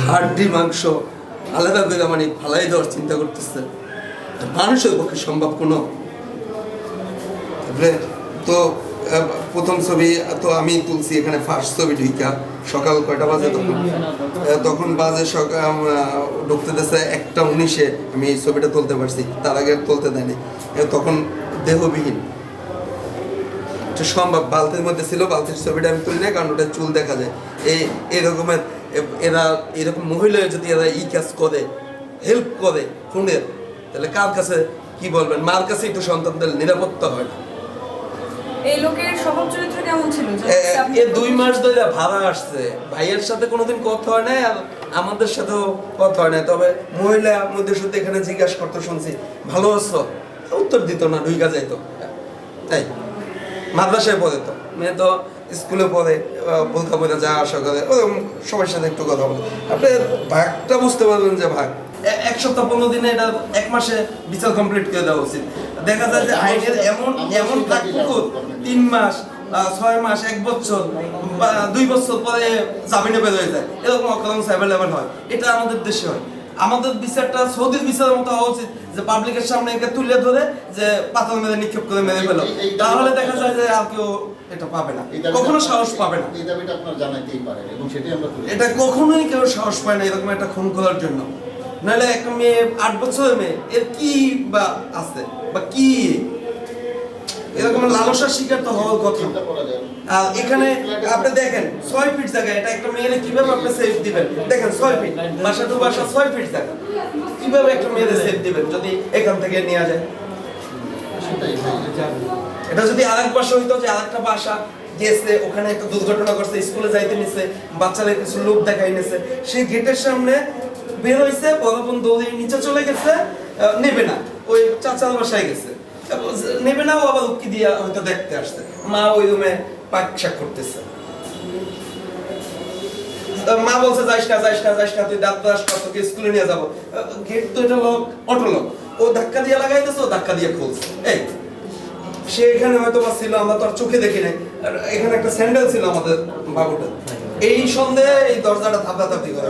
হাড্ডি মাংস আলাদা করে মানে ফালাই দেওয়ার চিন্তা করতেছে, মানুষের পক্ষে সম্ভব কোনো। তো প্রথম ছবি তো আমি তুলছি এখানে, ফার্স্ট ছবি ঢুকা সকাল কয়টা বাজে তখন বাজে সকাল ঢুকতে দিয়েছে 1:19-এ আমি এই ছবিটা তুলতে পারছি, তার আগে তুলতে দেয়নি। তখন দেহবিহীন সম্ভব, বালতির মধ্যে ছিল, বালতির ছবিটা আমি তুলি না কারণ ওটা চুল দেখা যায়। এরকমের এরা এরকম মহিলা যদি এরা কাজ করে, হেল্প করে খুনের, তাহলে কার কাছে কি বলবেন? মার কাছেই তো সন্তানদের নিরাপত্তা হয় না। এই লোকের স্বভাব চরিত্র কেমন ছিল? 2 মাস ধরে ভাড়া আসছে, ভাইয়ের সাথে কোনোদিন কথা হয় না, আর আমাদের সাথেও কথা হয় না। তবে মহিলা মধ্যে শুধু এখানে জিজ্ঞাসা করতে শুনছি ভালো আছো, উত্তর দিত না, ঢুইকা যাইতো। তাই মাদ্রাসায় পড়ে, তো মেয়ে তো স্কুলে পড়ে, বোরকা পরে যা আশা করে, ওরকম সবার সাথে একটু কথা বলে। আপনি ভাগটা বুঝতে পারবেন যে ভাগ 1 সপ্তাহ 15 দিনে, এটা 1 মাসে বিচার কমপ্লিট করে দেওয়া উচিত। দেখা যায় যে আইনের এমন ভাগ পুকুর 3 মাস 6 মাস 1 বছর বা 2 বছর পরে জামিনে বের হয়ে যায়, এরকম অকারেন্স অ্যাভেলেবেল হয়। এটা আমাদের দেশে হয়। আমাদের বিচারটা সৌদির বিচারের মতো হওয়া উচিত, যে পাবলিকের সামনে একে তুলে ধরে যে পাথর মেরে নিক্ষেপ করে মেরে ফেলো, তাহলে দেখা যায় যে আর কেউ এটা পাবে না, কখনো সাহস পাবে না। এই দাবিটা আপনারা জানাইতেই পারেন এবং সেটাই আমরা তুলি। এটা কখনোই কেউ সাহস পায় না এরকম একটা খুন করার জন্য। নাহলে একটা মেয়ে 8 বছরের মেয়ে, এর কি বা আছে বা কি এরকম লালসার শিকার তো হওয়ার কথা। আর এখানে আপনি দেখেন 6 ফিট জায়গা, এটা একটা মেয়ের কিভাবে আপনি সেফ দিবেন? দেখেন 6 ফিট, বাসা টু বাসা 6 ফিট জায়গা, কিভাবে একটা মেয়ের সেফ দিবেন যদি এখান থেকে নেওয়া যায়? এটা যদি আরেক বাসা হইতো, যে আরেকটা বাসা গেছে, ওখানে একটা দুর্ঘটনা করছে, স্কুলে যাইতে নিছে, বাচ্চাদের কিছু লোক দেখাই নিছে, সেই গেটের সামনে বের হইছে, বড় বোন দৌড়ে নিচে চলে গেছে, নেবে না, ওই চাচার বাসায় গেছে, নেবে না, ও আবার উকি দিয়ে হয়তো দেখতে আসছে, মা ওই রুমে পাকশাক করতেছে। মা বলছে যাইস না, তুই দাঁত ব্রাশ কর, তোকে স্কুলে নিয়ে যাবো। গেট তো এটা লোক, অটো লোক, ও ধাক্কা দিয়ে লাগাইতেছে, ও ধাক্কা দিয়ে খুলছে। এই সে এখানে হয়তো বা ছিল, আমরা তো আর চোখে দেখি নাই। এখানে একটা স্যান্ডেল ছিল আমাদের বাবুটা, এই সন্দেহে এই দরজাটা ধাপধাপি করে।